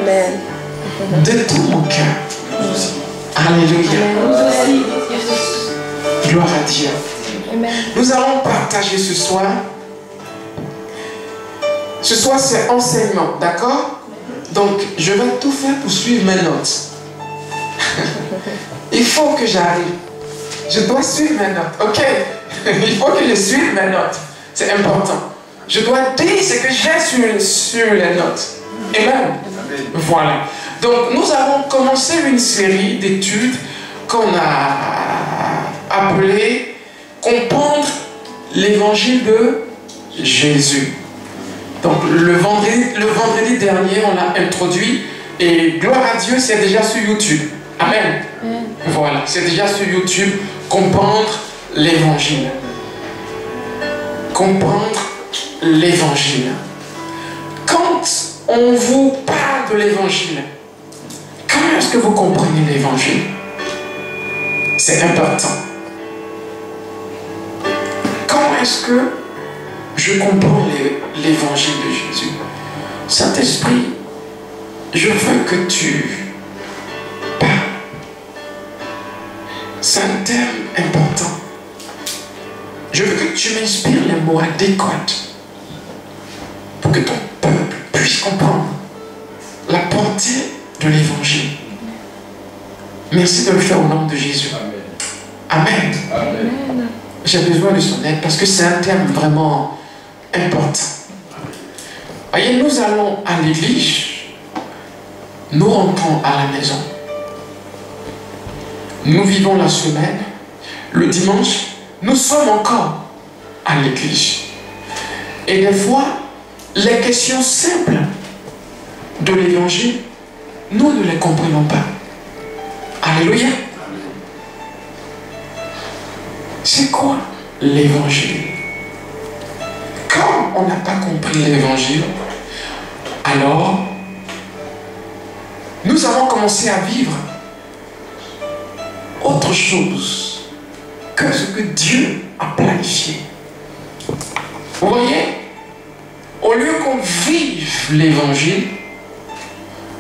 Amen. De tout mon cœur. Alléluia. Gloire à Dieu. Amen. Nous allons partager ce soir. Ce soir, c'est enseignement, d'accord? Donc, je vais tout faire pour suivre mes notes. Il faut que j'arrive. Je dois suivre mes notes, ok? Il faut que je suive mes notes. C'est important. Je dois dire ce que j'ai sur les notes. Amen. Voilà. Donc, nous avons commencé une série d'études qu'on a appelée Comprendre l'évangile de Jésus. Donc, le vendredi dernier, on l'a introduit et gloire à Dieu, c'est déjà sur YouTube. Amen. Voilà, c'est déjà sur YouTube. Comprendre l'évangile. Comprendre l'évangile. Quand on vous parle de l'évangile, comment est-ce que vous comprenez l'évangile? C'est important. Comment est-ce que je comprends l'évangile de Jésus? Saint-Esprit, je veux que tu parles. C'est un terme important. Je veux que tu m'inspires les mots adéquats pour que ton peuple puisse comprendre la portée de l'évangile. Merci de le faire au nom de Jésus. Amen. Amen. J'ai besoin de son aide parce que c'est un terme vraiment important. Voyez, nous allons à l'église, nous rentrons à la maison. Nous vivons la semaine, le dimanche, nous sommes encore à l'église. Et des fois, les questions simples de l'évangile, nous ne les comprenons pas. Alléluia. C'est quoi l'évangile? Quand on n'a pas compris l'évangile, alors nous avons commencé à vivre autre chose que ce que Dieu a planifié. Vous voyez, au lieu qu'on vive l'évangile,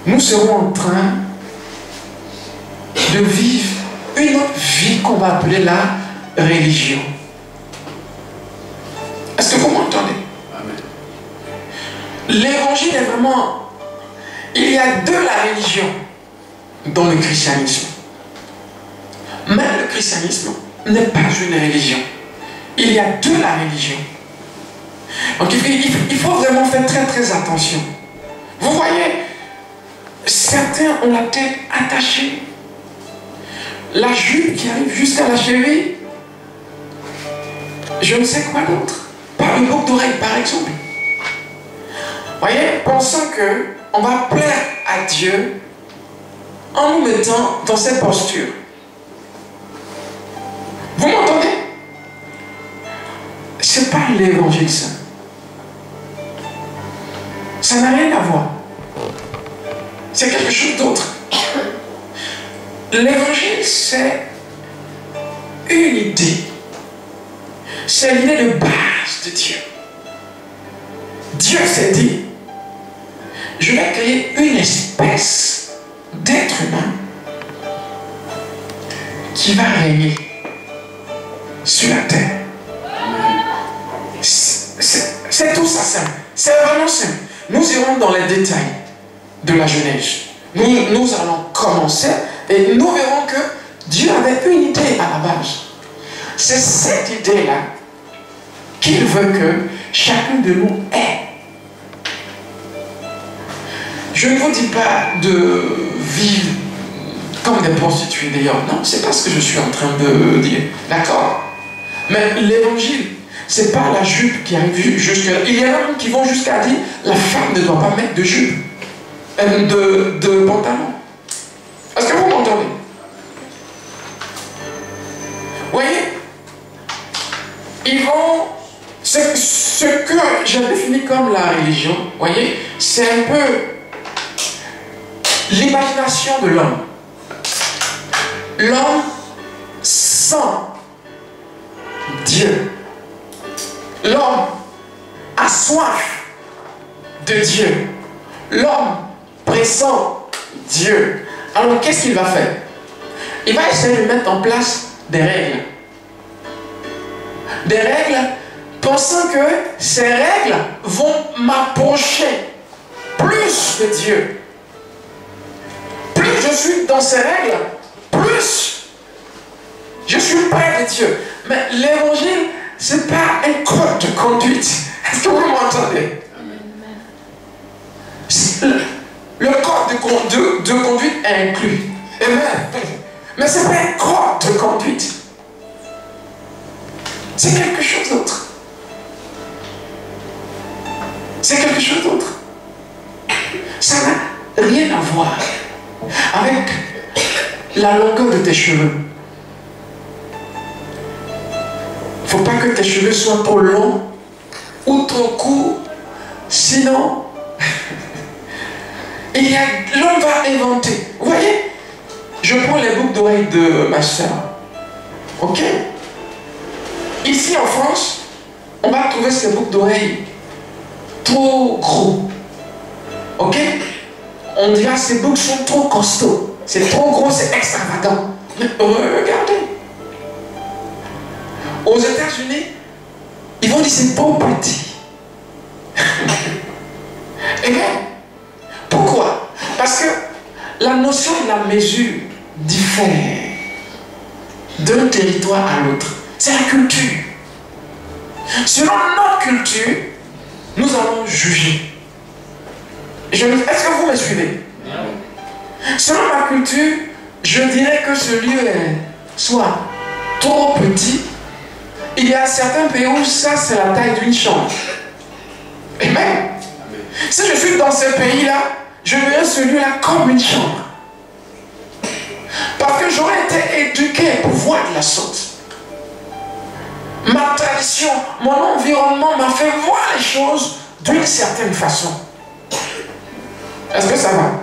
nous serons en train de vivre une autre vie qu'on va appeler la religion. Est-ce que vous m'entendez? L'évangile est vraiment... Il y a de la religion dans le christianisme. Mais le christianisme n'est pas une religion. Il y a de la religion. Donc il faut vraiment faire très très attention. Vous voyez, certains ont la tête attachée. La jupe qui arrive jusqu'à la cheville. Je ne sais quoi d'autre. Par une boucle d'oreille par exemple. Voyez, pensant qu'on va plaire à Dieu en nous mettant dans cette posture. Vous m'entendez? C'est pas l'évangile ça. Ça n'a rien à voir. C'est quelque chose d'autre. L'évangile, c'est une idée. C'est l'idée de base de Dieu. Dieu s'est dit, je vais créer une espèce d'être humain qui va régner sur la terre. C'est tout ça simple. C'est vraiment simple. Nous irons dans les détails de la Genèse. Nous allons commencer et nous verrons que Dieu avait une idée à la base. C'est cette idée-là qu'il veut que chacun de nous ait. Je ne vous dis pas de vivre comme des prostituées d'ailleurs. Non, c'est pas ce que je suis en train de dire. D'accord? Mais l'évangile, c'est pas la jupe qui arrive jusque là. Il y en a qui vont jusqu'à dire la femme ne doit pas mettre de jupe, de pantalon. Est-ce que vous m'entendez? Vous voyez? Ils vont... Ce que j'ai défini comme la religion, vous voyez, c'est un peu l'imagination de l'homme. L'homme sans Dieu. L'homme a soif de Dieu. L'homme pressant Dieu. Alors qu'est-ce qu'il va faire? Il va essayer de mettre en place des règles. Des règles, pensant que ces règles vont m'approcher plus de Dieu. Plus je suis dans ces règles, plus je suis près de Dieu. Mais l'évangile, ce n'est pas un code de conduite. Est-ce que vous m'entendez? Le code de conduite est inclus. Amen. Mais ce n'est pas un code de conduite. C'est quelque chose d'autre. C'est quelque chose d'autre. Ça n'a rien à voir avec la longueur de tes cheveux. Il ne faut pas que tes cheveux soient trop longs ou trop courts. Sinon, l'homme va inventer. Vous voyez, je prends les boucles d'oreilles de ma soeur. Ok? Ici en France, on va trouver ces boucles d'oreilles trop gros. Ok? On dira que ces boucles sont trop costauds. C'est trop gros, c'est extravagant. Mais regardez. Aux États-Unis, ils vont dire c'est trop petit. Et bien, pourquoi? Parce que la notion de la mesure diffère d'un territoire à l'autre. C'est la culture. Selon notre culture, nous allons juger. Est-ce que vous me suivez? Selon ma culture, je dirais que ce lieu est soit trop petit. Il y a certains pays où ça, c'est la taille d'une chambre. Amen. Si je suis dans ce pays-là, je verrai ce lieu-là comme une chambre. Parce que j'aurais été éduqué pour voir de la sorte. Ma tradition, mon environnement m'a fait voir les choses d'une certaine façon. Est-ce que ça va?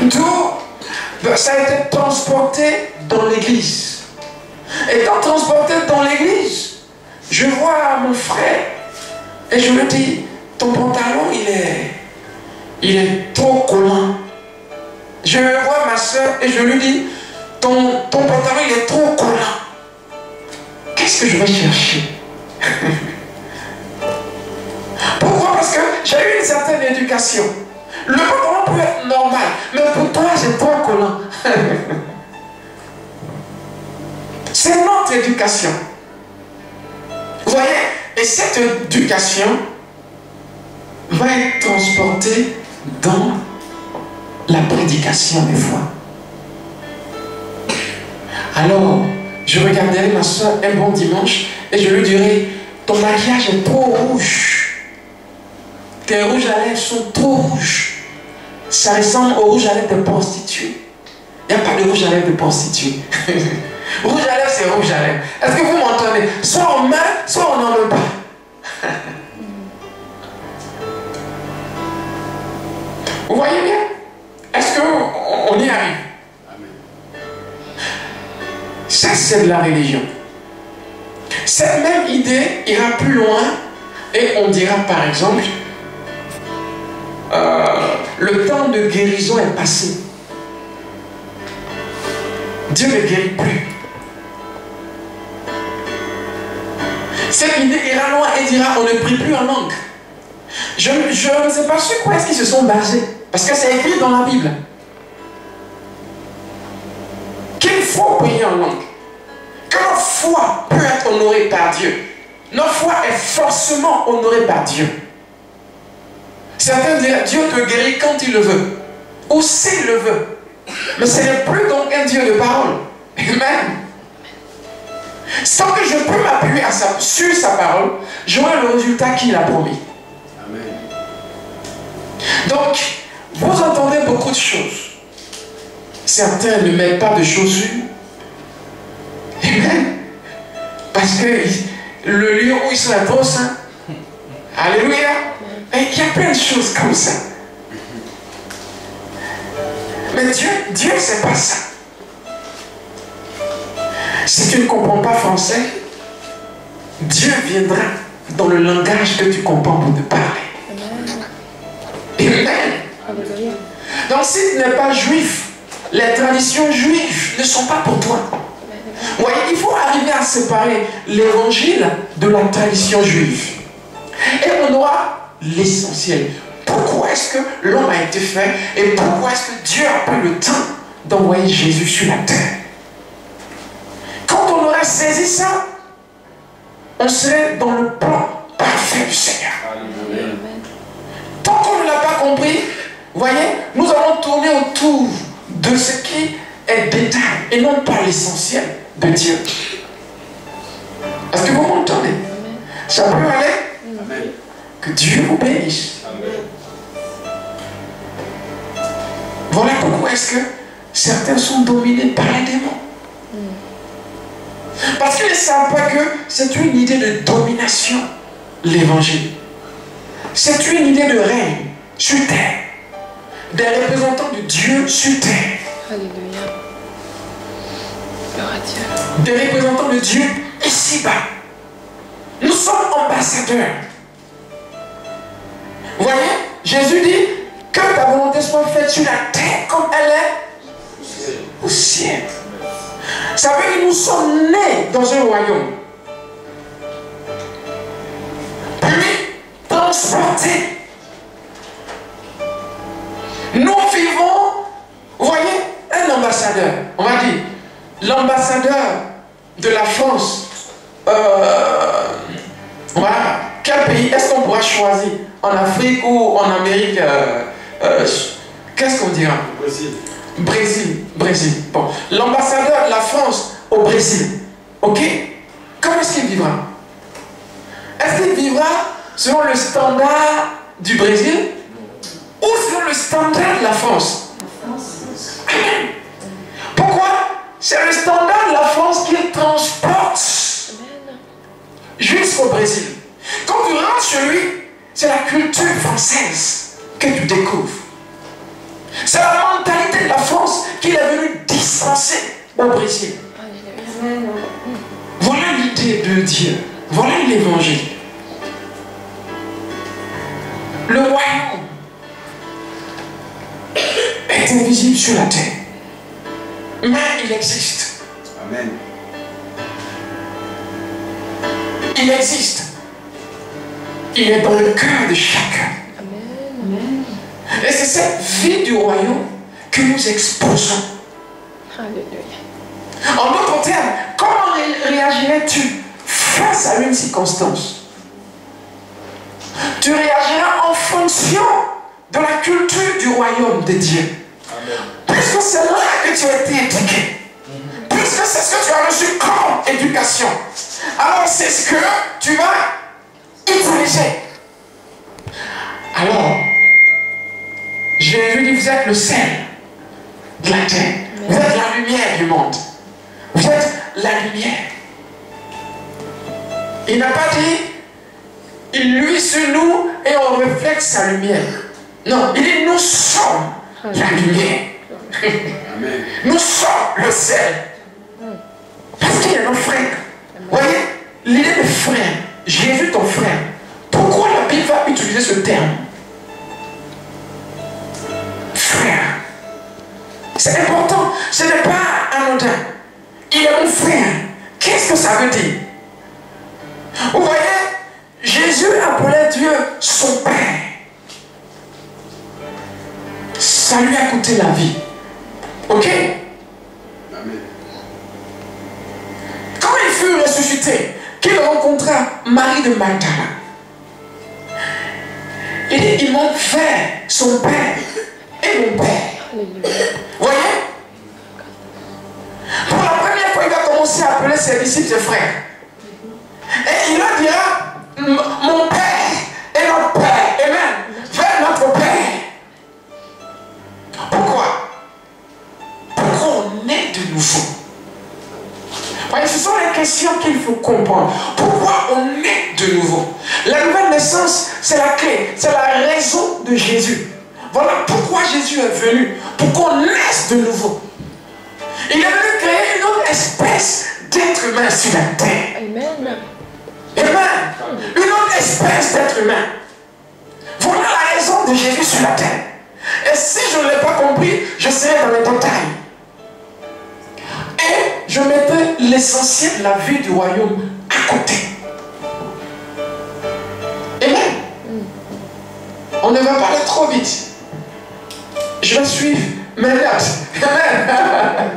D'où ça a été transporté dans l'église. Et quand transporté dans l'église, je vois mon frère et je lui dis, ton pantalon il est trop collant. Je vois ma soeur et je lui dis, ton pantalon il est trop collant. Qu'est-ce que je vais chercher? Pourquoi? Parce que j'ai eu une certaine éducation. Le pantalon peut être normal, mais pour toi c'est trop collant. C'est notre éducation. Vous voyez? Et cette éducation va être transportée dans la prédication des fois. Alors, je regarderai ma soeur un bon dimanche et je lui dirai, ton maquillage est trop rouge. Tes rouges à lèvres sont trop rouges. Ça ressemble au rouge à lèvres de prostituée. Il n'y a pas de rouge à lèvres de prostituée. Rouge à lèvres, c'est rouge à lèvres. Est-ce que vous m'entendez? Soit on met, soit on n'en met pas. Vous voyez bien? Est-ce qu'on y arrive? Ça, c'est de la religion. Cette même idée ira plus loin et on dira par exemple le temps de guérison est passé. Dieu ne guérit plus. Cette idée ira loin et dira on ne prie plus en langue. Je ne sais pas sur quoi est-ce qu'ils se sont basés. Parce que c'est écrit dans la Bible. Qu'il faut prier en langue. Que notre foi peut être honorée par Dieu. Notre foi est forcément honorée par Dieu. Certains diront Dieu te guérit quand il le veut. Ou s'il le veut. Mais ce n'est plus donc un Dieu de parole. Amen. Sans que je peux m'appuyer sur sa parole, j'aurai le résultat qu'il a promis. Amen. Donc, vous entendez beaucoup de choses. Certains ne mettent pas de chaussures. Amen. Parce que le lieu où ils sont est trop saint. Alléluia. Et il y a plein de choses comme ça. Mais Dieu, c'est pas ça. Si tu ne comprends pas français, Dieu viendra dans le langage que tu comprends pour te parler. Amen. Donc si tu n'es pas juif, les traditions juives ne sont pas pour toi. Vous voyez, il faut arriver à séparer l'évangile de la tradition juive. Et on aura l'essentiel. Pourquoi est-ce que l'homme a été fait et pourquoi est-ce que Dieu a pris le temps d'envoyer Jésus sur la terre? Quand on aura saisi ça, on serait dans le plan parfait du Seigneur. Amen. Tant qu'on ne l'a pas compris, vous voyez, nous allons tourner autour de ce qui est détail et non pas l'essentiel de Dieu. Est-ce que vous m'entendez? Ça peut aller? Amen. Que Dieu vous bénisse. Amen. Voilà pourquoi est-ce que certains sont dominés par les démons. Parce qu'ils ne savent pas que c'est une idée de domination, l'évangile. C'est une idée de règne sur terre. Des représentants de Dieu sur terre. Alléluia. Gloire à Dieu. Des représentants de Dieu ici-bas. Nous sommes ambassadeurs. Vous voyez, Jésus dit que ta volonté soit faite sur la terre comme elle est au ciel. Ça veut dire que nous sommes nés dans un royaume. Puis transportés. Nous vivons, vous voyez, un ambassadeur. On va dire, l'ambassadeur de la France. Voilà. Quel pays est-ce qu'on pourra choisir? En Afrique ou en Amérique? Qu'est-ce qu'on dira? Brésil. Brésil. Bon. L'ambassadeur de la France au Brésil. Ok? Comment est-ce qu'il vivra? Est-ce qu'il vivra selon le standard du Brésil ou selon le standard de la France? Amen. Pourquoi? C'est le standard de la France qui transporte jusqu'au Brésil. Quand tu rentres chez lui, c'est la culture française que tu découvres. C'est la mentalité de la France qu'il est venu dispenser au Brésil. Voilà l'idée de Dieu. Voilà l'évangile. Le royaume est invisible sur la terre. Mais il existe. Amen. Il existe. Il est dans le cœur de chacun. Amen. Et c'est cette vie du royaume que nous exposons. Alléluia. En d'autres termes, comment réagirais-tu face à une circonstance? Tu réagiras en fonction de la culture du royaume de Dieu. Amen. Puisque c'est là que tu as été éduqué. Puisque c'est ce que tu as reçu comme éducation. Alors c'est ce que tu vas utiliser. Alors, Jésus dit, vous êtes le sel de la terre. Vous êtes la lumière du monde. Vous êtes la lumière. Il n'a pas dit, il luit sur nous et on reflète sa lumière. Non, il dit, nous sommes la lumière. Amen. Nous sommes le sel. Parce qu'il y a nos frères. Vous voyez, l'idée de frère, Jésus ton frère. Pourquoi la Bible va utiliser ce terme? Frère. C'est important. Ce n'est pas anodin. Il est mon frère. Qu'est-ce que ça veut dire? Vous voyez, Jésus appelait Dieu son Père. Ça lui a coûté la vie. Ok? Amen. Quand il fut ressuscité, qu'il rencontra Marie de Magdala, il dit, ils m'ont fait son Père et mon Père. Alléluia. Vous voyez? Pour la première fois, il va commencer à appeler ses disciples ses frères. Et il leur dira, mon Père et notre Père. Amen. Vers notre Père. Pourquoi? Pourquoi on est de nouveau? Voyez, ce sont les questions qu'il faut comprendre. Pourquoi on est de nouveau? La nouvelle naissance, c'est la clé, c'est la raison de Jésus. Voilà pourquoi Jésus est venu, pour qu'on naisse de nouveau. Il est venu créer une autre espèce d'être humain sur la terre. Amen. Amen. Une autre espèce d'être humain. Voilà la raison de Jésus sur la terre. Et si je ne l'ai pas compris, je serai dans les détails. Et je mettrai l'essentiel de la vie du royaume à côté. Amen. On ne va pas aller trop vite. Je vais suivre mes notes. Amen.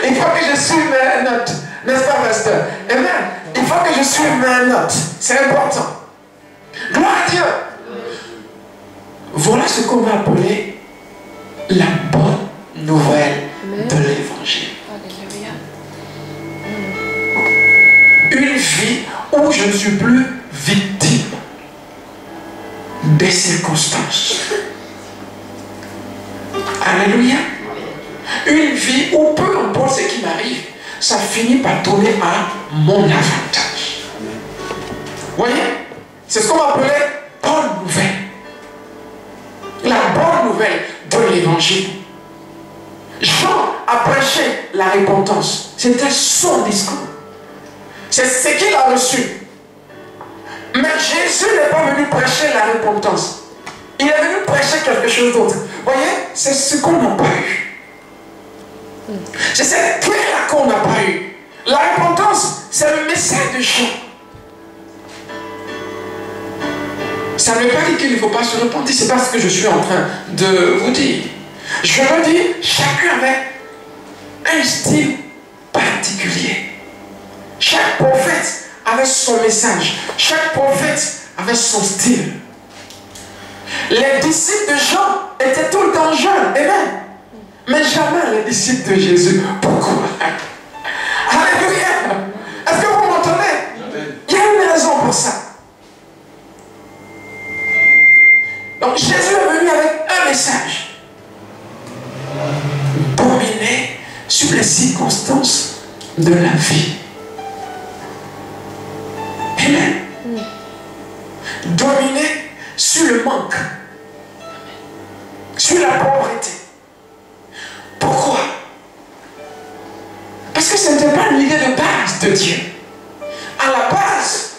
Il faut que je suive mes notes. N'est-ce pas, pasteur? Amen. Il faut que je suive mes notes. C'est important. Gloire à Dieu. Voilà ce qu'on va appeler la bonne nouvelle de l'évangile. Une vie où je ne suis plus victime des circonstances. Alléluia. Une vie où peu importe ce qui m'arrive, ça finit par tourner à mon avantage. Vous voyez? C'est ce qu'on va appeler bonne nouvelle. La bonne nouvelle de l'évangile. Jean a prêché la repentance. C'était son discours. C'est ce qu'il a reçu. Mais Jésus n'est pas venu prêcher la repentance. Il est venu prêcher quelque chose d'autre. Vous voyez, c'est ce qu'on n'a pas eu. C'est cette clé-là qu'on n'a pas eu. La repentance, c'est le message de Jean. Ça ne veut pas dire qu'il ne faut pas se repentir. C'est pas ce que je suis en train de vous dire. Je veux dire, chacun avait un style particulier. Chaque prophète avait son message. Chaque prophète avait son style. Les disciples de Jean étaient tout le temps jeunes. Amen. Mais jamais les disciples de Jésus. Pourquoi? Alléluia. Est-ce que vous m'entendez? Il y a une raison pour ça. Donc Jésus est venu avec un message. Dominer sur les circonstances de la vie. Amen. Dominer sur le manque. Sur la pauvreté. Pourquoi? Parce que ce n'était pas l'idée de base de Dieu. À la base,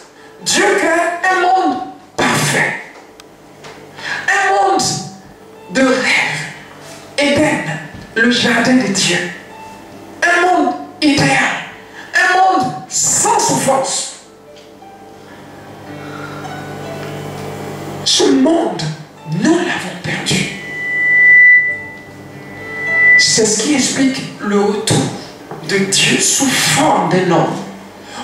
Dieu crée un monde parfait. Un monde de rêve. Éden, le jardin de Dieu. Un monde idéal. Un monde sans souffrance. Ce monde, nous l'avons perdu. C'est ce qui explique le retour de Dieu sous forme d'un homme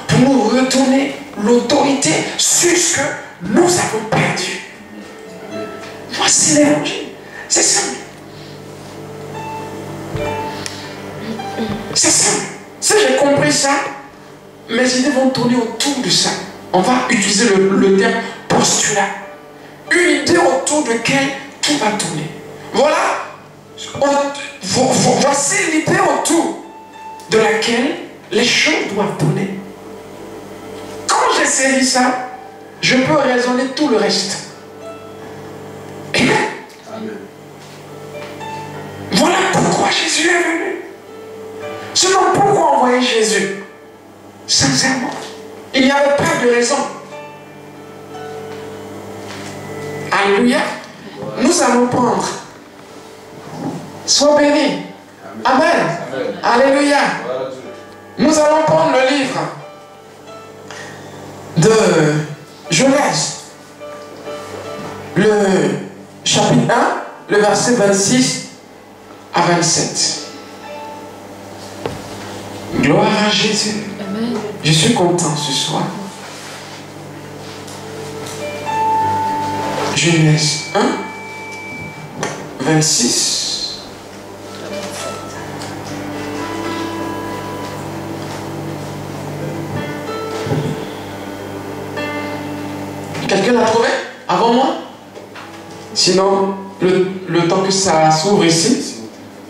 pour nous retourner l'autorité sur ce que nous avons perdu. Voici l'évangile. C'est simple. C'est simple. Si j'ai compris ça, mes idées vont tourner autour de ça. On va utiliser le terme postulat. Une idée autour de laquelle tout va tourner. Voilà. Voici l'idée autour de laquelle les choses doivent tourner. Quand j'ai saisi ça, je peux raisonner tout le reste. Amen. Amen. Voilà pourquoi Jésus est venu. Sinon, pourquoi envoyer Jésus? Sincèrement, il n'y avait pas de raison. Alléluia. Nous allons prendre. Sois béni. Amen. Amen. Alléluia. Nous allons prendre le livre de Genèse. Le chapitre 1, le verset 26 à 27. Gloire à Jésus. Amen. Je suis content ce soir. Genèse 1, 26. Quelqu'un l'a trouvé avant moi? Sinon, le temps que ça s'ouvre ici,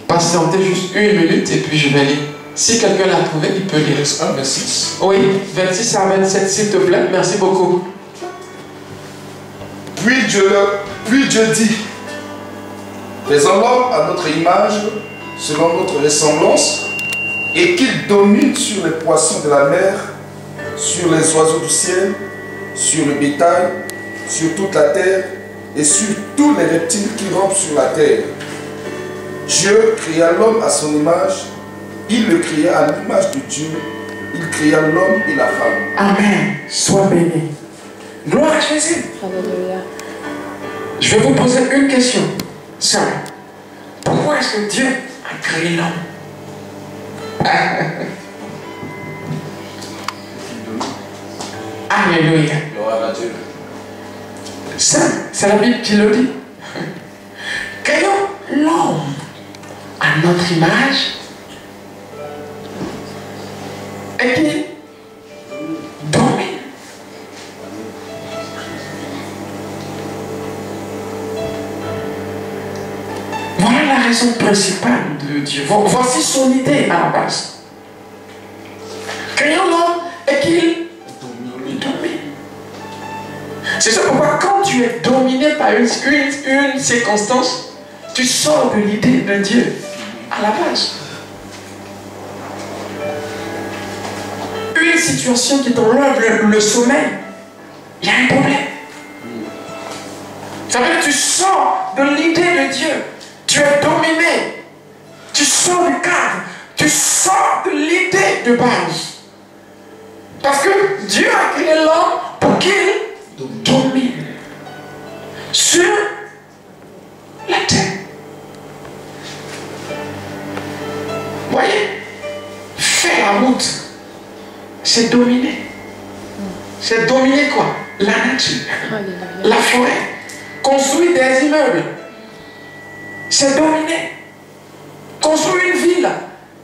patientez juste une minute et puis je vais lire. Si quelqu'un l'a trouvé, il peut lire. 1, 26. Oui, 26 à 27, s'il te plaît. Merci beaucoup. Puis Dieu dit, faisons l'homme à notre image, selon notre ressemblance, et qu'il domine sur les poissons de la mer, sur les oiseaux du ciel, sur le bétail, sur toute la terre, et sur tous les reptiles qui rampent sur la terre. Dieu créa l'homme à son image. Il le créa à l'image de Dieu. Il créa l'homme et la femme. Amen. Sois béni. Gloire à Jésus. Alléluia. Je vais vous poser une question simple. Pourquoi est-ce que Dieu a créé l'homme? Alléluia. Gloire à Dieu. Simple, c'est la Bible qui le dit. Créons l'homme à notre image et qui domine. Voilà la raison principale de Dieu. Voici son idée à la base. Créons l'homme et qu'il domine. C'est ça pourquoi quand tu es dominé par une circonstance, tu sors de l'idée de Dieu à la base. Une situation qui t'enlève le sommeil, il y a un problème. Ça veut dire que tu sors de l'idée de Dieu. Tu es dominé. Tu sors du cadre. Tu sors de l'idée de base. Parce que Dieu a créé l'homme pour qu'il domine sur la terre. Voyez, faire la route, c'est dominer. C'est dominer quoi? La nature, la forêt. Construire des immeubles, c'est dominer. Construire une ville,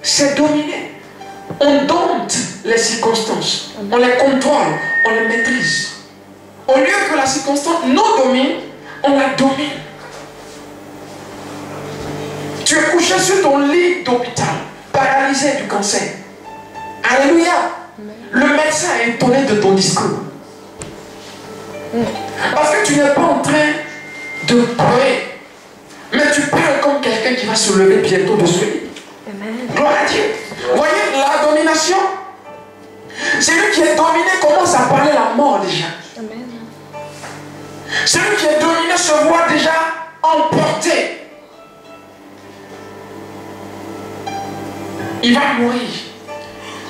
c'est dominer. On dompte les circonstances, on les contrôle, on les maîtrise. Au lieu que la circonstance nous domine, on la domine. Tu es couché sur ton lit d'hôpital, paralysé du cancer. Alléluia. Le médecin est étonné de ton discours. Parce que tu n'es pas en train de pleurer, mais tu parles comme quelqu'un qui va se lever bientôt de ce lit. Gloire à Dieu. Vous voyez la domination? Celui qui est dominé commence à parler la mort déjà. Amen. Celui qui est dominé se voit déjà emporté. Il va mourir.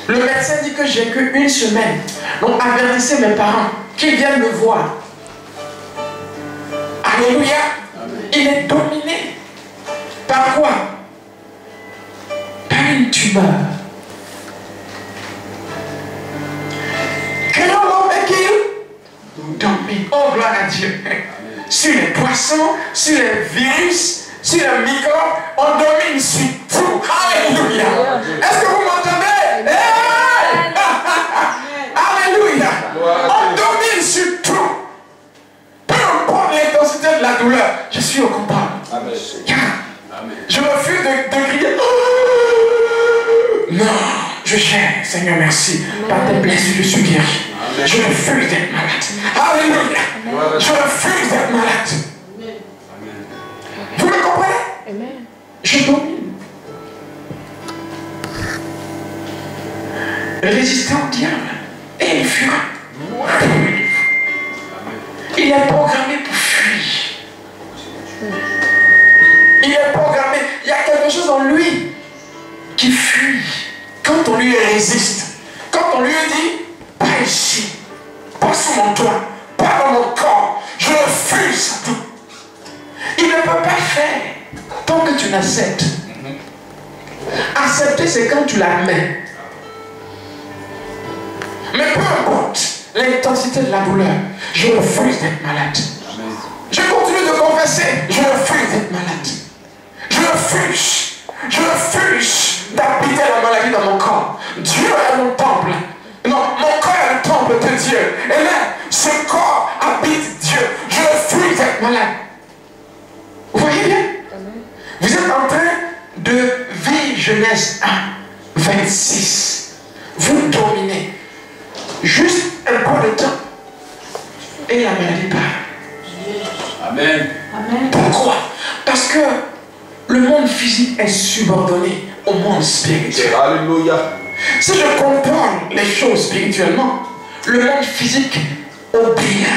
Le médecin dit que j'ai qu'une semaine. Donc avertissez mes parents qu'ils viennent me voir. Alléluia. Amen. Il est dominé. Par quoi? Par une tumeur. Créons l'homme et qu'il domine. Oh, gloire à Dieu. Sur les poissons, sur les virus, sur les microbes, on domine sur tout. Alléluia. Est-ce que vous m'entendez? Hey! Alléluia. On domine sur tout. Peu importe l'intensité de la douleur, je suis au combat. Amen. Je refuse de crier. Non, je cherche, Seigneur, merci. Par tes blessures, je suis guéri. Je refuse d'être malade. Alléluia. Je refuse d'être malade. Vous me comprenez? Amen. Je domine. Résistez au diable et il fuira. Il est programmé pour fuir. Il est programmé. Il y a quelque chose en lui qui fuit quand on lui résiste. Quand on lui dit, pas ici, pas sous mon toit, pas dans mon corps, je refuse tout. Il ne peut pas faire tant que tu l'acceptes. Accepter, c'est quand tu l'admets. Mais peu importe l'intensité de la douleur, je refuse d'être malade. Je continue de confesser, je refuse d'être malade. Je refuse d'habiter la maladie dans mon corps. Dieu est mon temple. Non, mon corps est le temple de Dieu. Et là, ce corps habite Dieu. Je refuse d'être malade. Vous voyez bien? Vous êtes en train de vivre Genèse 1, 26. Vous dominez. Juste un peu de temps. Et la maladie part. Amen. Amen. Pourquoi? Parce que le monde physique est subordonné au monde spirituel. Alléluia. Si je contrôle les choses spirituellement, le monde physique obéira.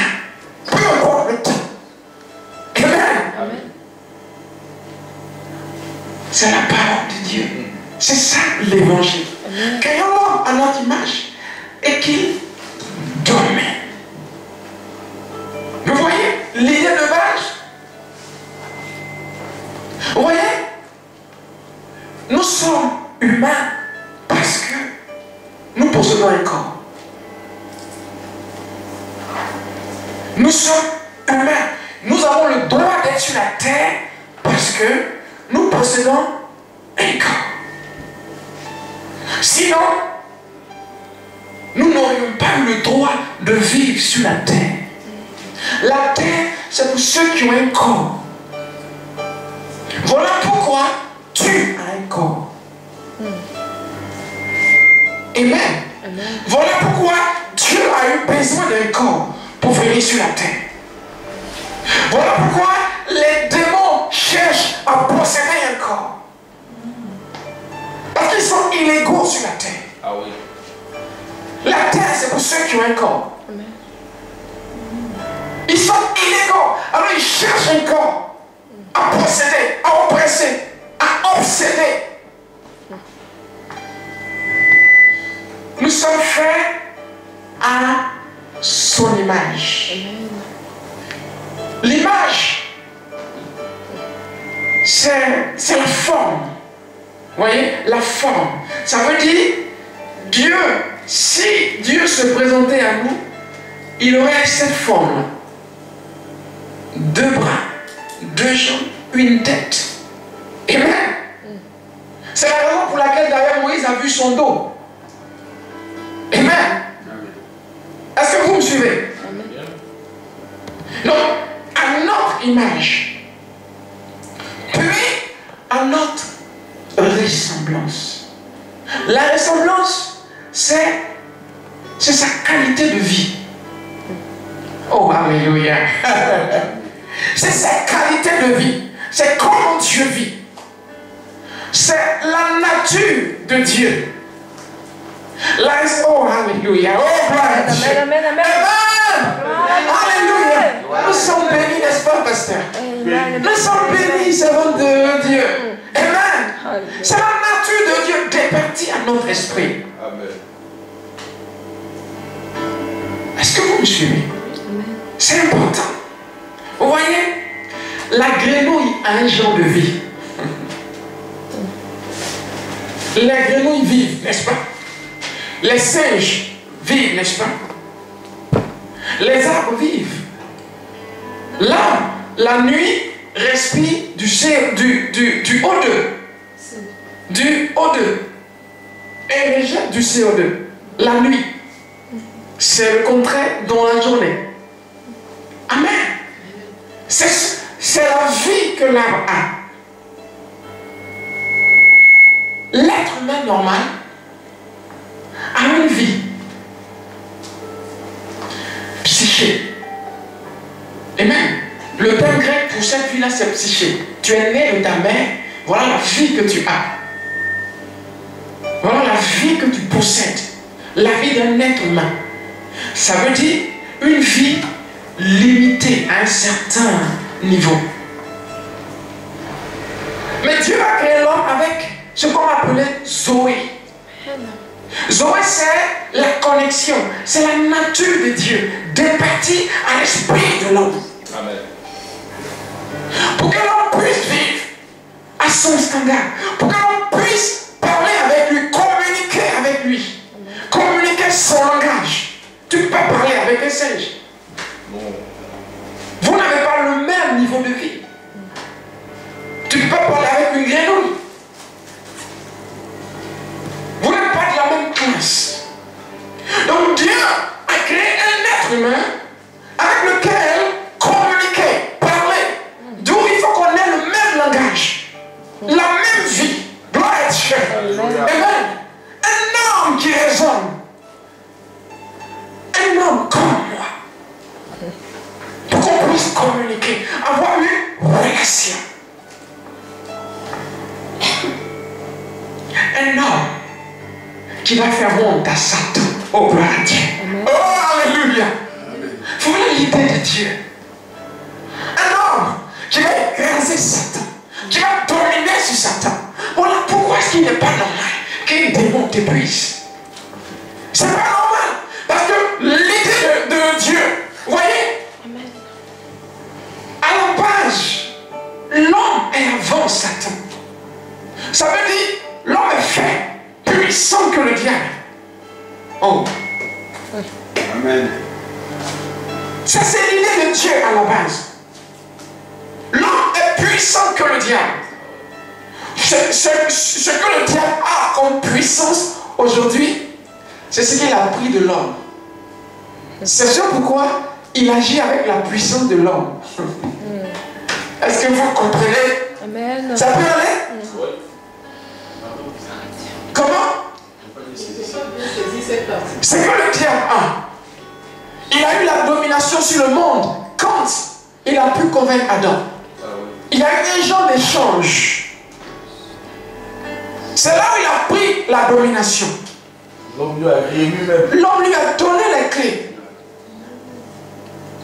Peu importe le temps. Amen. Amen. C'est la parole de Dieu. C'est ça l'évangile. Créons l'homme à notre image et qu'il domine. Vous voyez l'idée de base? Vous voyez? Nous sommes humains parce que nous possédons un corps. Nous sommes humains. Nous avons le droit d'être sur la terre parce que nous possédons un corps. Sinon, nous n'aurions pas eu le droit de vivre sur la terre. La terre, c'est pour ceux qui ont un corps. Voilà pourquoi tu as un corps. Amen. Voilà pourquoi Dieu a eu besoin d'un corps pour venir sur la terre. Voilà pourquoi les démons cherchent à posséder un corps. Parce qu'ils sont illégaux sur la terre. Ah oui. La terre, c'est pour ceux qui ont un corps. Ils sont illégaux. Alors ils cherchent un corps à posséder, à oppresser, à obséder. Nous sommes faits à son image. L'image, c'est la forme. Vous voyez, la forme. Ça veut dire, Dieu, si Dieu se présentait à nous, il aurait cette forme. 2 bras, 2 jambes, une tête. Amen. C'est la raison pour laquelle d'ailleurs Moïse a vu son dos. Amen. Est-ce que vous me suivez? Donc, à notre image, puis à notre ressemblance. La ressemblance, c'est sa qualité de vie. Oh, alléluia. C'est sa qualité de vie. C'est comment Dieu vit. C'est la nature de Dieu. Oh, alléluia. Oh, gloire à Dieu. Amen. Alléluia. Nous sommes bénis, n'est-ce pas, pasteur? Nous sommes bénis, servants de Dieu. Amen. C'est la nature de Dieu départie à notre esprit. Amen. Est-ce que vous me suivez? C'est important. Vous voyez, la grenouille a un genre de vie. Les grenouilles vivent, n'est-ce pas? Les singes vivent, n'est-ce pas? Les arbres vivent. L'arbre, la nuit, respire du O2. Du O2. Et rejette du CO2. La nuit. C'est le contraire dans la journée. Amen. C'est la vie que l'arbre a. L'être humain normal a une vie psyché. Amen. Le terme grec pour cette vie-là, c'est psyché. Tu es né de ta mère, voilà la vie que tu as. Voilà la vie que tu possèdes. La vie d'un être humain. Ça veut dire une vie limitée à un certain niveau. Mais Dieu a créé l'homme avec ce qu'on appelait Zoé. Zoé, c'est la connexion, c'est la nature de Dieu, départie à l'esprit de l'homme. Amen. Pour que l'homme puisse vivre à son standard, pour que l'homme puisse parler avec lui, communiquer avec lui, communiquer son langage. Tu peux pas parler avec un singe. Non. Vous n'avez pas le même niveau de vie. Tu ne peux pas parler avec une grenouille. Vous n'êtes pas de la même classe. Donc Dieu a créé un être humain avec lequel communiquer, parler. D'où il faut qu'on ait le même langage, la même vie. Gloire à Dieu. Amen. Un homme qui raisonne. Un homme comme moi. Pour qu'on puisse communiquer, avoir une relation. Un homme qui va faire honte à Satan. Oh, gloire à Dieu. Oh, alléluia. Voilà l'idée de Dieu. Un homme qui va écraser Satan, qui va dominer sur Satan, qui n'est pas normal qu'un démon t'épuise. C'est pas normal. Parce que l'idée de Dieu, vous voyez, à la base, l'homme est avant Satan. Ça veut dire, l'homme est fait puissant que le diable. Oh. Amen. Ça, c'est l'idée de Dieu à la base. L'homme est puissant que le diable. Ce que le diable a comme puissance aujourd'hui, c'est ce qu'il a pris de l'homme. C'est ça pourquoi il agit avec la puissance de l'homme. Est-ce que vous comprenez? Amen. Ça peut aller? Oui. Comment? C'est que le diable a. Il a eu la domination sur le monde quand il a pu convaincre Adam. Il y a eu un genre d'échange. C'est là où il a pris la domination. L'homme lui a créé lui-même. L'homme lui a donné les clés.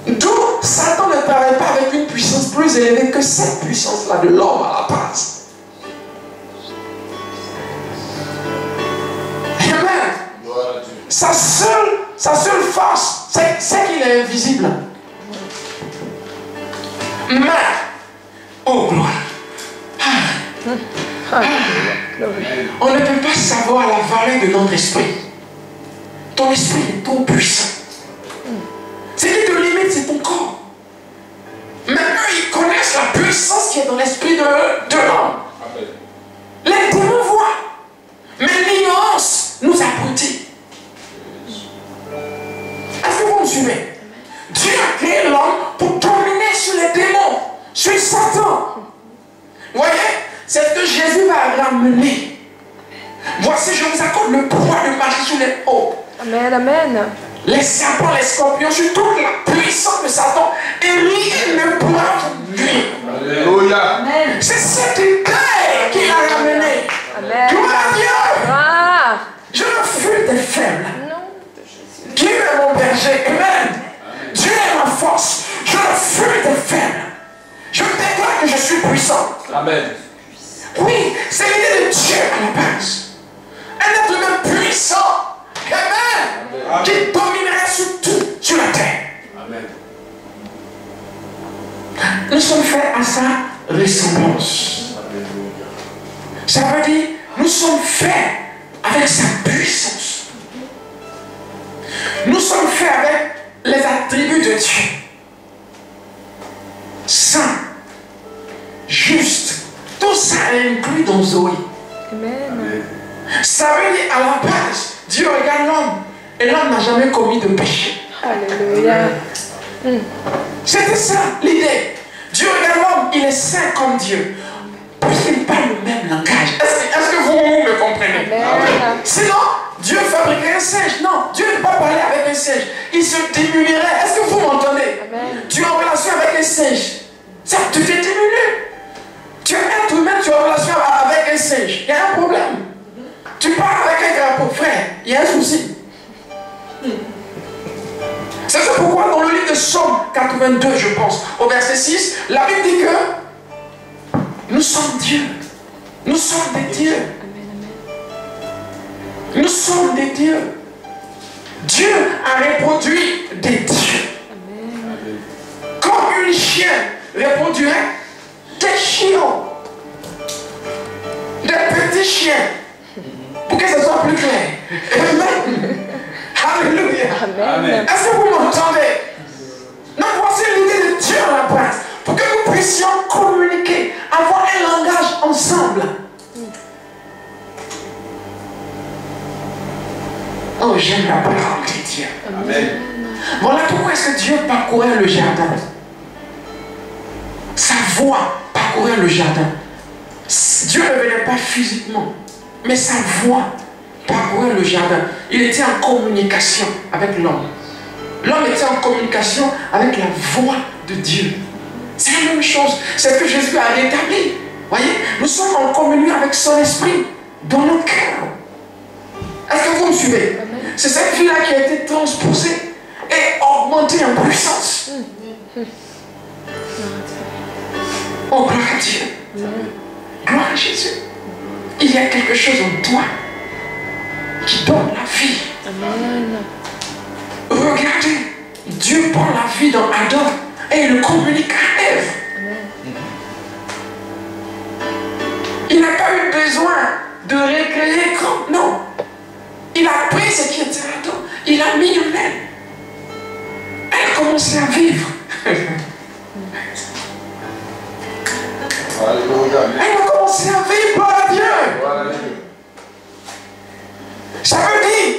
D'où Satan ne paraît pas avec une puissance plus élevée que cette puissance-là de l'homme à la base. Amen. Sa seule force, c'est qu'il est invisible. Mais, oh gloire. On ne peut pas savoir la valeur de notre esprit. Ton esprit est trop puissant. Ce qui te limite, c'est ton corps. Maintenant, ils connaissent la puissance qui est dans l'esprit de l'homme. Les démons voient. Mais l'ignorance nous abrutit. Est-ce que vous me suivez? Dieu a créé l'homme pour dominer sur les démons, sur Satan. Vous voyez? C'est ce que Jésus va ramener. Voici, je vous accorde le pouvoir de marcher sur les hauts. Amen, amen. Les serpents, les scorpions, sur toute la puissance de Satan. Et lui, il ne pourra vous nuire. Alléluia. C'est cette idée qu'il a ramené. Amen. Gloire à Dieu. Ah. Je ne fuis des faibles. Non. Dieu est mon berger. Amen. Dieu est ma force. Je ne fuis des faibles. Je déclare que je suis puissant. Amen. Oui, c'est l'idée de Dieu à la base. Un être humain puissant. Amen. Qui dominerait sur tout, sur la terre. Amen. Nous sommes faits à sa ressemblance. Ça veut dire, nous sommes faits avec sa puissance. Nous sommes faits avec les attributs de Dieu. Saint, juste, tout ça est inclus dans Zoé. Amen. Ça veut dire, à la base, Dieu regarde l'homme et l'homme n'a jamais commis de péché. Alléluia. C'était ça l'idée. Dieu regarde l'homme, il est saint comme Dieu. Puisqu'il parle le même langage. Est-ce que vous me comprenez? Amen. Sinon, Dieu fabriquerait un singe. Non, Dieu ne peut pas parler avec un singe. Il se diminuerait. Est-ce que vous m'entendez? Amen. Tu es en relation avec un singe. Ça te fait diminuer. Tu es être humain, tu es en relation avec un singe. Il y a un problème. Tu parles avec un crapaud, frère. Il y a un souci. C'est pourquoi dans le livre de Psaume 82, je pense, au verset 6, la Bible dit que nous sommes Dieu. Nous sommes des dieux. Nous sommes des dieux. Dieu a reproduit des dieux. Comme une chienne reproduirait des chiots. Des petits chiens. Pour que ce soit plus clair. Amen. Alléluia. Amen. Est-ce que vous m'entendez? Donc voici l'idée de Dieu à la base. Pour que nous puissions communiquer, avoir un langage ensemble. Oh, j'aime la parole de Dieu. Amen. Voilà pourquoi est-ce que Dieu parcourait le jardin. Sa voix parcourait le jardin. Dieu ne venait pas physiquement, mais sa voix parcourait le jardin. Il était en communication avec l'homme. L'homme était en communication avec la voix de Dieu. C'est la même chose. C'est ce que Jésus a rétabli. Voyez, nous sommes en communion avec son esprit dans nos cœurs. Est-ce que vous me suivez? C'est cette vie-là qui a été transposée et augmentée en puissance. Oh, gloire à Dieu. Gloire à Jésus. il y a quelque chose en toi qui donne la vie. Amen. Regardez, Dieu prend la vie dans Adam et il le communique à Ève. Amen. Il n'a pas eu besoin de recréer comme... Non. Il a pris ce qui était là-dedans. Il a mis en elle. Elle a commencé à vivre. Elle a commencé à vivre par Dieu. Ça veut dire,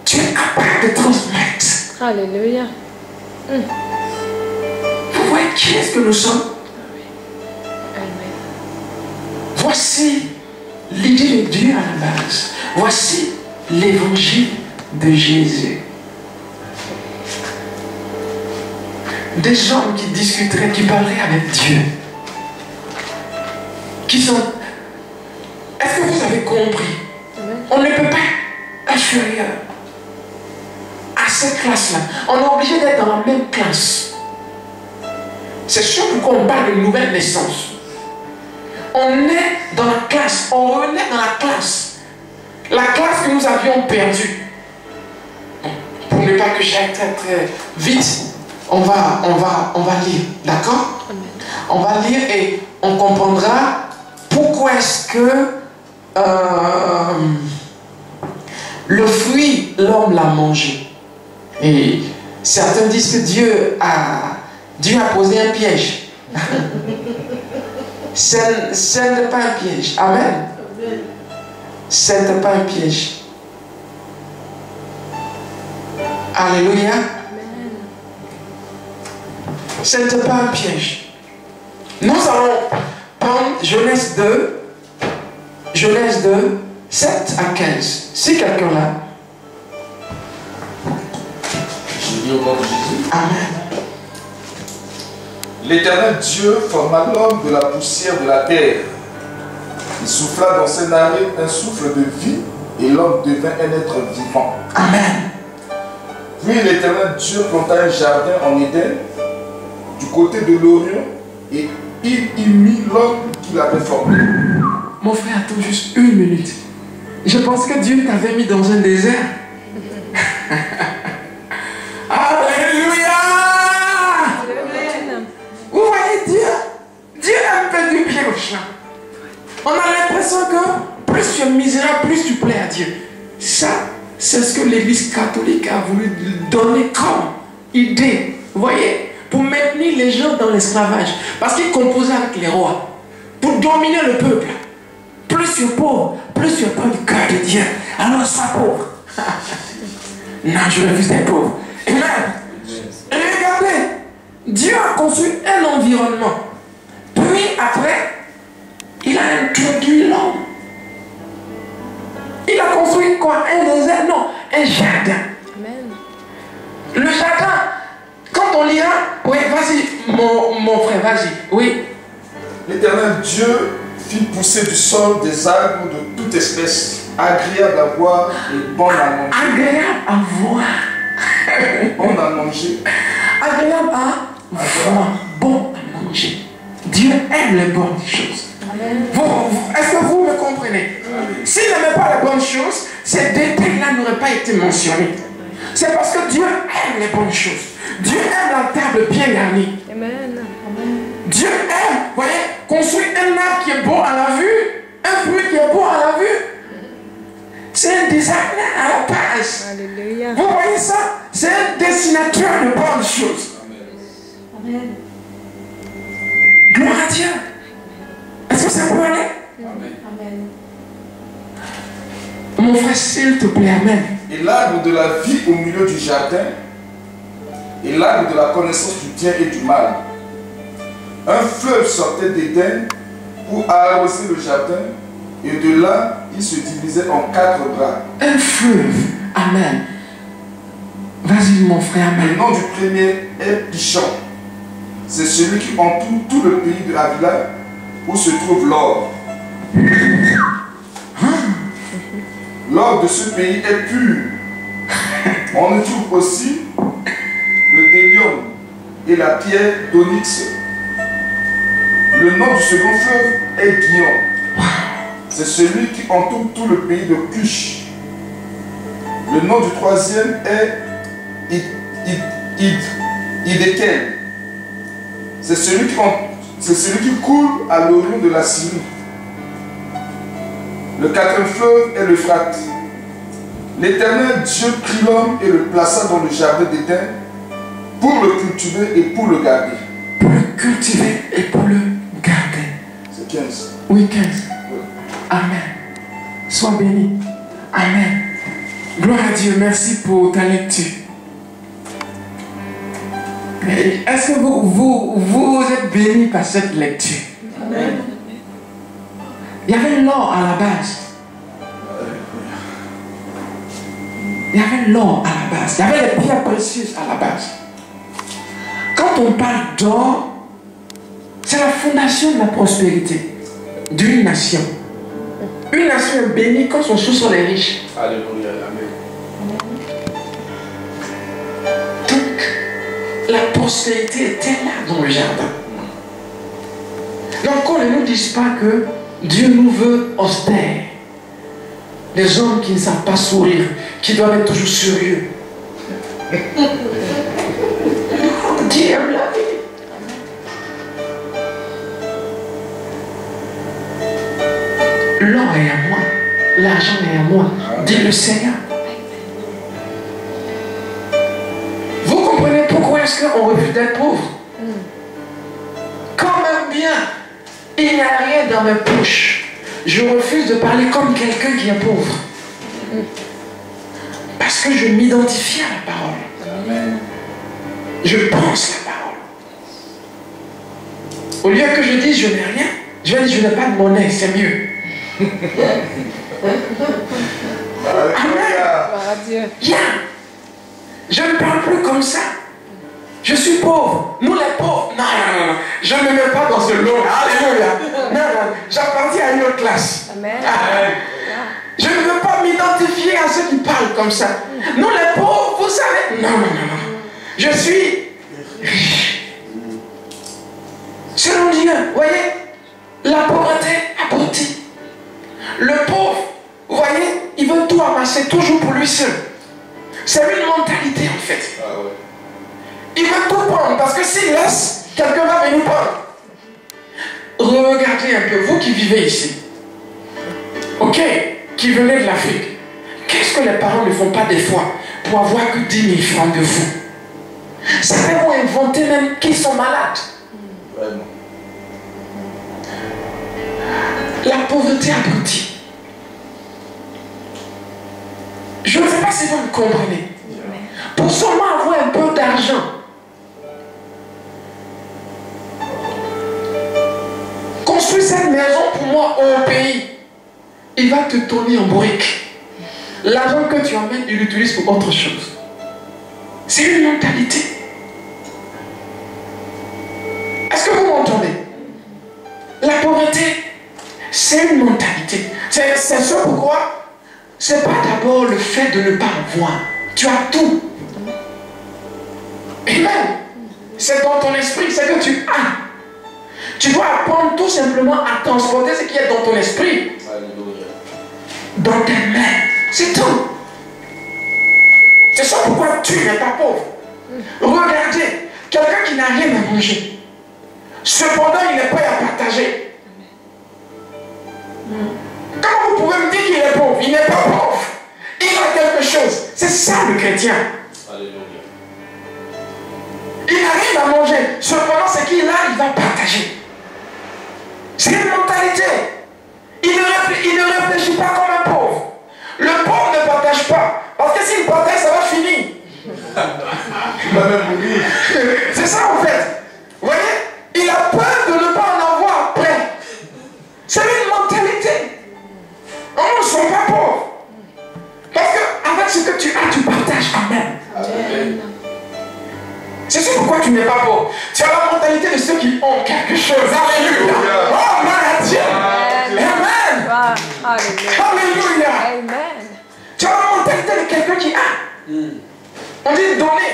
tu es capable de transmettre. Alléluia. Vous voyez qui est-ce que nous sommes? Amen. Voici l'idée de Dieu à la base. Voici l'évangile de Jésus. Des hommes qui discuteraient, qui parleraient avec Dieu. Qui sont... Est-ce que vous avez compris? Amen. On ne peut pas inférieur à cette classe-là. On est obligé d'être dans la même classe. C'est sûr pourquoi on parle de nouvelle naissance. On est dans la classe, on renaît dans la classe. La classe que nous avions perdue. Pour ne pas que j'aille très très vite, on va lire, d'accord? On va lire et on comprendra pourquoi est-ce que le fruit, l'homme l'a mangé. Et certains disent que Dieu a posé un piège. Ce n'est pas un piège. Amen. Ce n'est pas un piège. Alléluia. Ce n'est pas un piège. Nous allons prendre Genèse 2, 7 à 15. Si quelqu'un là. Je lis au nom de Jésus. Amen. L'Éternel Dieu forma l'homme de la poussière de la terre. Il souffla dans ses narines un souffle de vie et l'homme devint un être vivant. Amen. Puis l'Éternel Dieu planta un jardin en Éden du côté de l'Orient et il y mit l'homme qu'il avait formé. Mon frère, attends juste une minute. Je pense que Dieu t'avait mis dans un désert. Alléluia! Amen. Vous voyez Dieu a un peu du pied au champ. On a l'impression que plus tu es misérable, plus tu plais à Dieu. Ça, c'est ce que l'Église catholique a voulu donner comme idée. Vous voyez? Pour maintenir les gens dans l'esclavage. Parce qu'ils composaient avec les rois. Pour dominer le peuple. Plus tu es pauvre, plus tu n'as pas du cœur de Dieu. Alors sois pauvre. Non, je refuse d'être pauvre. Amen. Et regardez, Dieu a construit un environnement. Puis après, il a introduit l'homme. Il a construit quoi? Un désert? Non, un jardin. Amen. Le jardin, quand on lira, oui, vas-y, mon frère, vas-y, oui. L'Éternel Dieu fit pousser du sol des arbres de toute espèce, agréables à voir et bons à manger. Agréable à voir. Bons à manger. Agréable à voir. Bon à manger. Dieu aime les bonnes choses. Amen. Est-ce que vous me comprenez? S'il n'aimait pas les bonnes choses, ces détails-là n'auraient pas été mentionnés. C'est parce que Dieu aime les bonnes choses. Dieu aime la table bien garnie. Amen. Dieu aime, vous voyez, construire un arbre qui est beau à la vue, un fruit qui est beau à la vue. C'est un designer à la base. Alléluia. Vous voyez ça? C'est un dessinateur de bonnes choses. Amen. Gloire à Dieu. Est-ce que ça peut aller? Amen. Mon frère, s'il te plaît, amen. Et l'arbre de la vie au milieu du jardin, et l'arbre de la connaissance du bien et du mal. Un fleuve sortait d'Éden pour arroser le jardin, et de là, il se divisait en 4 bras. Un fleuve, amen. Vas-y, mon frère, Le amen. nom du premier est Pichon. C'est celui qui entoure tout le pays de Havila, où se trouve l'or. L'or de ce pays est pur. On y trouve aussi le délium et la pierre d'onyx. Le nom du second fleuve est Guillon. c'est celui qui entoure tout le pays de Cush. Le nom du troisième est Idékel. C'est celui qui coule à l'orient de la Syrie. Le quatrième fleuve est l'Euphrate. L'Éternel Dieu prit l'homme et le plaça dans le jardin d'Éden pour le cultiver et pour le garder. Pour le cultiver et pour le garder. C'est 15. Oui, 15. Amen. Sois béni. Amen. Gloire à Dieu. Merci pour ta lecture. Est-ce que vous êtes bénis par cette lecture? Amen. Il y avait l'or à la base. Il y avait l'or à la base. Il y avait les pierres précieuses à la base. Quand on parle d'or, c'est la fondation de la prospérité d'une nation. Une nation est bénie quand son sous-sol est riche. Alléluia. Amen. Donc, la prospérité était là dans le jardin. Donc, qu'on ne nous dise pas que Dieu nous veut austères. Les hommes qui ne savent pas sourire, qui doivent être toujours sérieux. Dieu aime la vie. L'or est à moi, l'argent est à moi, dit le Seigneur. Vous comprenez pourquoi est-ce qu'on refuse d'être pauvre? Quand même bien, il n'y a rien dans mes poches. Je refuse de parler comme quelqu'un qui est pauvre. Parce que je m'identifie à la parole. Amen. Je pense la parole. Au lieu que je dise je n'ai rien, je vais dire je n'ai pas de monnaie, c'est mieux. Amen. Gloire à Dieu. Bien. Je ne parle plus comme ça. Je suis pauvre. Nous les pauvres. Non, non, non, non. Je ne me mets pas dans ce lot. Alléluia. Non, non. J'appartiens à une autre classe. Amen. Amen. Je ne veux pas m'identifier à ceux qui parlent comme ça. Nous les pauvres, vous savez. Non, non, non, non. Je suis riche. Selon Dieu, vous voyez, la pauvreté abrutit. Le pauvre, vous voyez, il veut tout amasser toujours pour lui seul. C'est une mentalité en fait. Ah ouais. Il veut tout prendre parce que s'il laisse, quelqu'un va venir prendre. Regardez un peu, vous qui vivez ici, ok, qui venez de l'Afrique, qu'est-ce que les parents ne font pas des fois pour avoir que 10 000 francs de vous? Certains vont inventer même qu'ils sont malades. Vraiment. La pauvreté abrutit. Je ne sais pas si vous me comprenez. Pour seulement avoir un peu d'argent, construire cette maison pour moi au pays, il va te tourner en briques. L'argent que tu emmènes, il l'utilise pour autre chose. C'est une mentalité. Est-ce que vous m'entendez? La pauvreté, c'est une mentalité. C'est ce pourquoi c'est pas d'abord le fait de ne pas avoir. Tu as tout. Amen. C'est dans ton esprit, c'est que tu as. Tu dois apprendre tout simplement à transporter ce qui est dans ton esprit. Alléluia. Dans tes mains. C'est tout. C'est ça pourquoi tu n'es pas pauvre. Regardez, quelqu'un qui n'a rien à manger. Cependant, il est prêt à partager. Comment vous pouvez me dire qu'il est pauvre? Il n'est pas pauvre. Il a quelque chose. C'est ça le chrétien. Alléluia. Il n'a rien à manger. Cependant, ce qu'il a, il va partager. C'est une mentalité. Il ne réfléchit pas comme un pauvre. Le pauvre ne partage pas. Parce que s'il partage, ça va finir. Il va même mourir. C'est ça en fait. Vous voyez? Il a peur de ne pas en avoir près. C'est une mentalité. On ne sont pas pauvres. Parce qu'avec ce que tu as, tu partages quand même. Amen. C'est ça pourquoi tu n'es pas pauvre. Tu as la mentalité de ceux qui ont quelque chose. Alléluia. Oh, mon Dieu. Amen. Alléluia. Alléluia. Amen. Tu as la mentalité de quelqu'un qui a. On dit donner.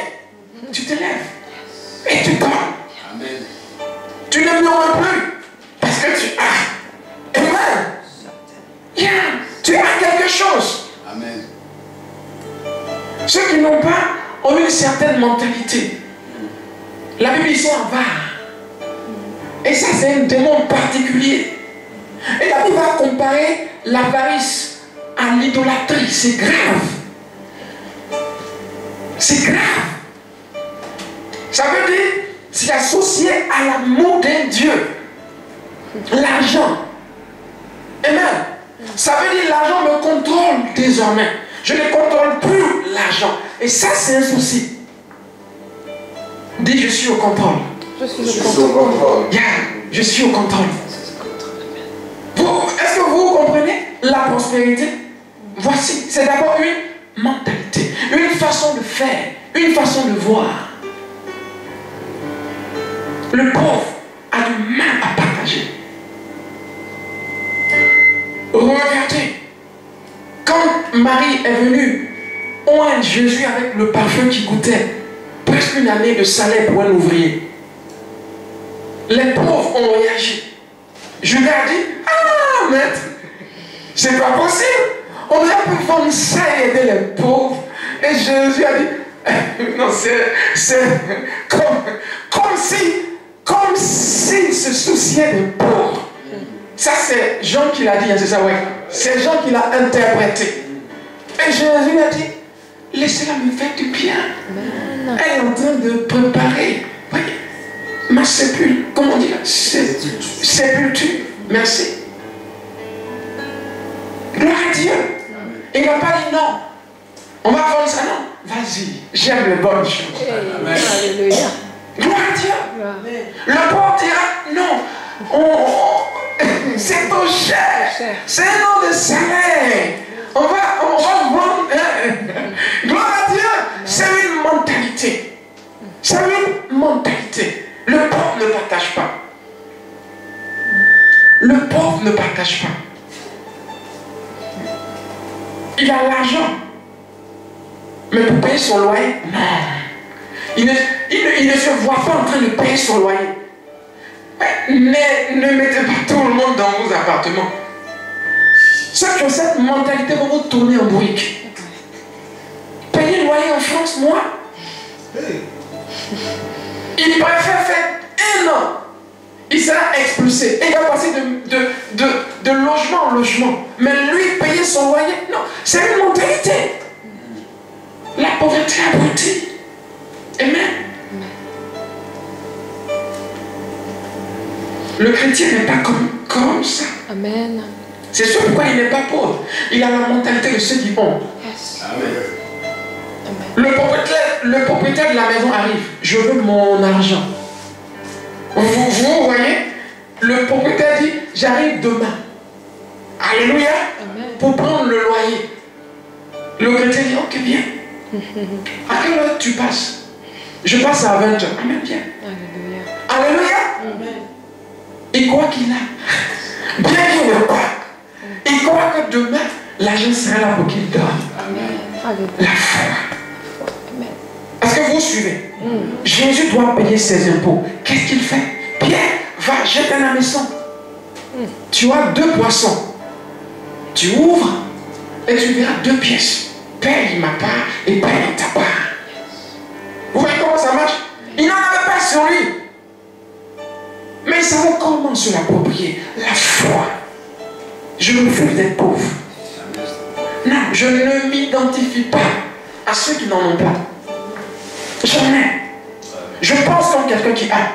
Tu te lèves. Et tu donnes. Amen. Tu ne murmures plus. Parce que tu as. Amen. chose. Amen. Ceux qui n'ont pas ont une certaine mentalité. La Bible, ils sont avares. Et ça, c'est un démon particulier. Et la Bible va comparer l'avarice à l'idolâtrie. C'est grave. C'est grave. Ça veut dire, c'est associé à l'amour d'un Dieu. L'argent. Amen. Ça veut dire l'argent me contrôle désormais. Je ne contrôle plus l'argent. Et ça, c'est un souci. Dis, je suis au contrôle. Je suis Je au suis au contrôle. contrôle. Yeah, je suis au contrôle. Est-ce que vous comprenez la prospérité? Voici, c'est d'abord une mentalité, une façon de faire, une façon de voir. Le pauvre a du mal à partager. Regardez, quand Marie est venue oindre Jésus avec le parfum qui coûtait presque une année de salaire pour un ouvrier, les pauvres ont réagi. Judas a dit, ah maître, c'est pas possible. On aurait pu vendre ça et aider les pauvres. Et Jésus a dit, non, c'est comme s'il se souciait des pauvres. Ça, c'est Jean qui l'a dit, hein, c'est ça, ouais. C'est Jean qui l'a interprété. Et Jésus a dit, laissez-la me faire du bien. Elle est en train de préparer, voyez, ma sépulture, comment on dit là? Sépulture. Merci. Gloire à Dieu. Il n'a pas dit non. On va vendre ça, non. Vas-y, j'aime les bonnes choses. Alléluia. Gloire à Dieu. Le pauvre dira non. C'est trop cher. C'est un nom de salaire. On va vendre. Gloire à Dieu. C'est une mentalité. C'est une mentalité. Le pauvre ne partage pas. Le pauvre ne partage pas. Il a l'argent. Mais pour payer son loyer, non. Il ne se voit pas en train de payer son loyer. Ne mettez pas tout le monde dans vos appartements. Ceux qui ont cette mentalité vont vous tourner en bourrique. Payer le loyer en France, moi, il préfère faire 1 an. Il sera expulsé. Et il va passer de logement en logement. Mais lui, payer son loyer, non. C'est une mentalité. La pauvreté abrutie. Amen. Le chrétien n'est pas comme ça. Amen. C'est sûr pourquoi il n'est pas pauvre. Il a la mentalité de ceux qui ont. Yes. Amen. Le propriétaire de la maison arrive. Je veux mon argent. Vous voyez, le propriétaire dit, j'arrive demain. Alléluia. Amen. Pour prendre le loyer. Le chrétien dit, ok, bien. À quelle heure tu passes? Je passe à 20h. Amen, bien. Alléluia. Alléluia. Amen. Il croit qu'il a. Bien qu'il ne pas. Il croit que demain, l'argent sera là pour qu'il dorme. Amen. Alléluia. La foi. Amen. Est-ce que vous suivez? Jésus doit payer ses impôts. Qu'est-ce qu'il fait? Pierre, va, jette à la maison. Tu as 2 poissons. Tu ouvres et tu verras 2 pièces. Paye ma part et paye ta part. Vous voyez comment ça marche? Il n'en avait pas sur lui. Mais il savait comment se l'approprier. La foi. Je refuse d'être pauvre. Non, je ne m'identifie pas à ceux qui n'en ont pas. Jamais. Je pense comme quelqu'un qui a.